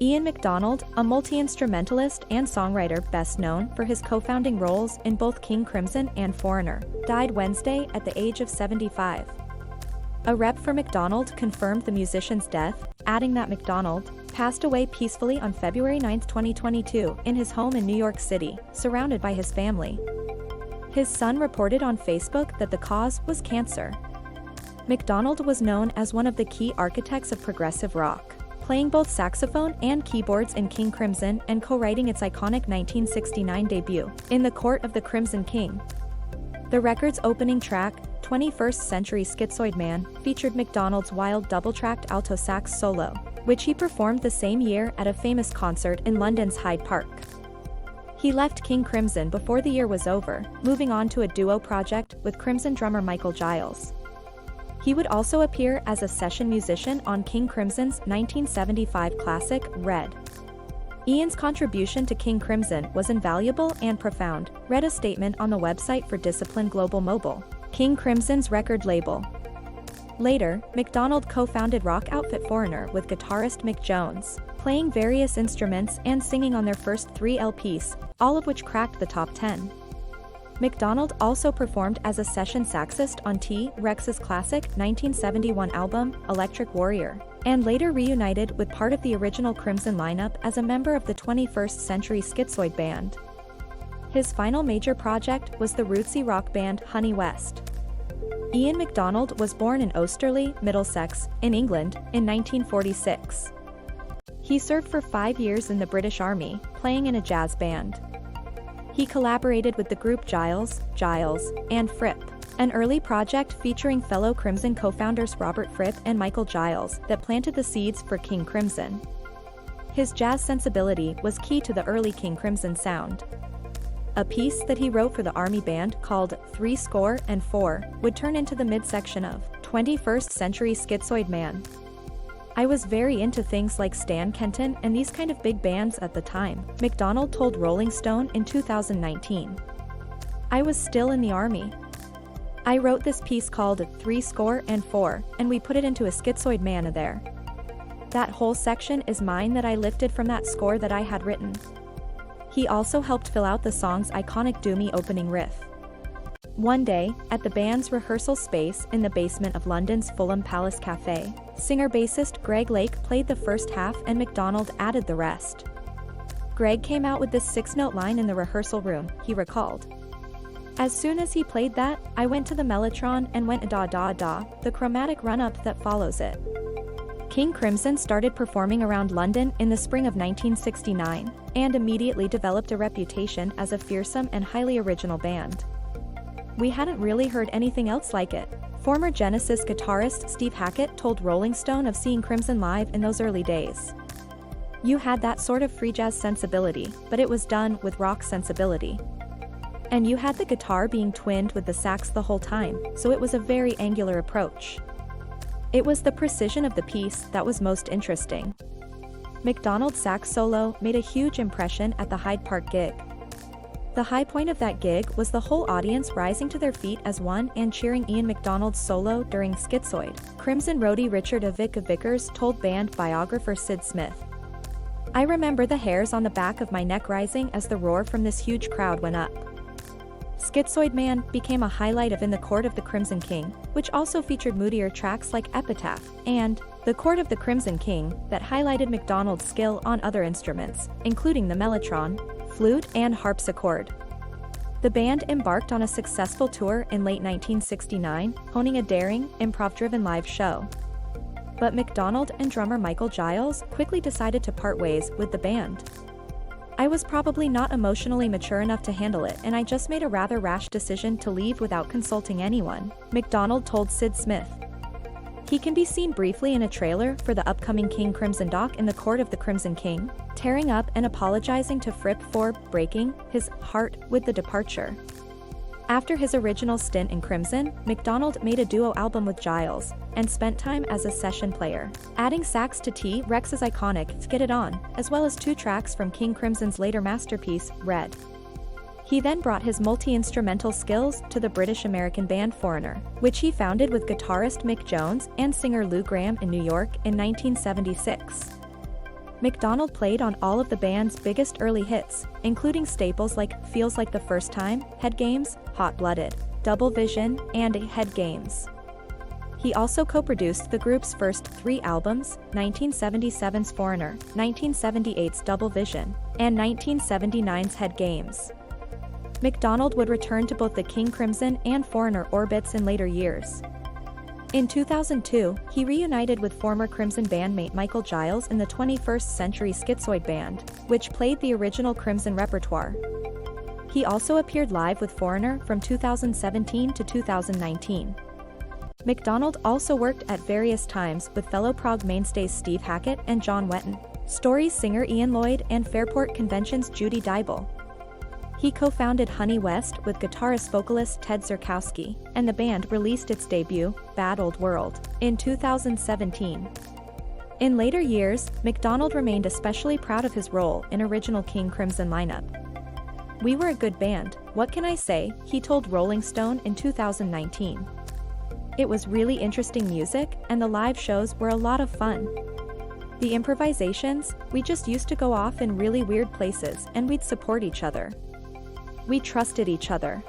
Ian McDonald, a multi-instrumentalist and songwriter best known for his co-founding roles in both King Crimson and Foreigner, died Wednesday at the age of 75. A rep for McDonald confirmed the musician's death, adding that McDonald passed away peacefully on February 9, 2022, in his home in New York City, surrounded by his family. His son reported on Facebook that the cause was cancer. McDonald was known as one of the key architects of progressive rock, playing both saxophone and keyboards in King Crimson and co-writing its iconic 1969 debut, In the Court of the Crimson King. The record's opening track, 21st Century Schizoid Man, featured McDonald's wild double-tracked alto-sax solo, which he performed the same year at a famous concert in London's Hyde Park. He left King Crimson before the year was over, moving on to a duo project with Crimson drummer Michael Giles. He would also appear as a session musician on King Crimson's 1975 classic, Red. Ian's contribution to King Crimson was invaluable and profound, read a statement on the website for Discipline Global Mobile, King Crimson's record label. Later, McDonald co-founded rock outfit Foreigner with guitarist Mick Jones, playing various instruments and singing on their first 3 LPs, all of which cracked the top 10. McDonald also performed as a session saxist on T. Rex's classic 1971 album, Electric Warrior, and later reunited with part of the original Crimson lineup as a member of the 21st Century Schizoid Band. His final major project was the rootsy rock band Honey West. Ian McDonald was born in Osterley, Middlesex, in England, in 1946. He served for 5 years in the British Army, playing in a jazz band. He collaborated with the group Giles, and Fripp, an early project featuring fellow Crimson co-founders Robert Fripp and Michael Giles that planted the seeds for King Crimson. His jazz sensibility was key to the early King Crimson sound. A piece that he wrote for the Army Band called 3-4 would turn into the midsection of 21st Century Schizoid Man. I was very into things like Stan Kenton and these kind of big bands at the time, McDonald told Rolling Stone in 2019. I was still in the army. I wrote this piece called 3-4, and we put it into a Schizoid Man there. That whole section is mine that I lifted from that score that I had written. He also helped fill out the song's iconic doomy opening riff. One day, at the band's rehearsal space in the basement of London's Fulham Palace Cafe, singer-bassist Greg Lake played the first half and McDonald added the rest. Greg came out with this 6-note line in the rehearsal room, he recalled. As soon as he played that, I went to the mellotron and went da-da-da, the chromatic run-up that follows it. King Crimson started performing around London in the spring of 1969, and immediately developed a reputation as a fearsome and highly original band. We hadn't really heard anything else like it. Former Genesis guitarist Steve Hackett told Rolling Stone of seeing Crimson live in those early days. You had that sort of free jazz sensibility, but it was done with rock sensibility. And you had the guitar being twinned with the sax the whole time, so it was a very angular approach. It was the precision of the piece that was most interesting. McDonald's sax solo made a huge impression at the Hyde Park gig. The high point of that gig was the whole audience rising to their feet as one and cheering Ian McDonald's solo during Schizoid. Crimson roadie Richard of Vickers told band biographer Sid Smith. I remember the hairs on the back of my neck rising as the roar from this huge crowd went up. Schizoid Man became a highlight of In the Court of the Crimson King, which also featured moodier tracks like Epitaph, and The Court of the Crimson King that highlighted McDonald's skill on other instruments, including the mellotron, flute, and harpsichord. The band embarked on a successful tour in late 1969, honing a daring, improv-driven live show. But McDonald and drummer Michael Giles quickly decided to part ways with the band. I was probably not emotionally mature enough to handle it, and I just made a rather rash decision to leave without consulting anyone, McDonald told Sid Smith. He can be seen briefly in a trailer for the upcoming King Crimson doc In the Court of the Crimson King, tearing up and apologizing to Fripp for breaking his heart with the departure. After his original stint in Crimson, McDonald made a duo album with Giles, and spent time as a session player, adding sax to T. Rex's iconic Get It On, as well as 2 tracks from King Crimson's later masterpiece, Red. He then brought his multi-instrumental skills to the British-American band Foreigner, which he founded with guitarist Mick Jones and singer Lou Gramm in New York in 1976. McDonald played on all of the band's biggest early hits, including staples like Feels Like the First Time, Head Games, Hot Blooded, Double Vision, and Head Games. He also co-produced the group's first 3 albums, 1977's Foreigner, 1978's Double Vision, and 1979's Head Games. McDonald would return to both the King Crimson and Foreigner orbits in later years. In 2002, he reunited with former Crimson bandmate Michael Giles in the 21st Century Schizoid Band, which played the original Crimson repertoire. He also appeared live with Foreigner from 2017 to 2019. McDonald also worked at various times with fellow prog mainstays Steve Hackett and John Wetton, Stories singer Ian Lloyd, and Fairport Convention's Judy Dybel. He co-founded Honey West with guitarist-vocalist Ted Zurkowski, and the band released its debut, Bad Old World, in 2017. In later years, McDonald remained especially proud of his role in original King Crimson lineup. "We were a good band, what can I say?" he told Rolling Stone in 2019. "It was really interesting music, and the live shows were a lot of fun. The improvisations, we just used to go off in really weird places and we'd support each other. We trusted each other."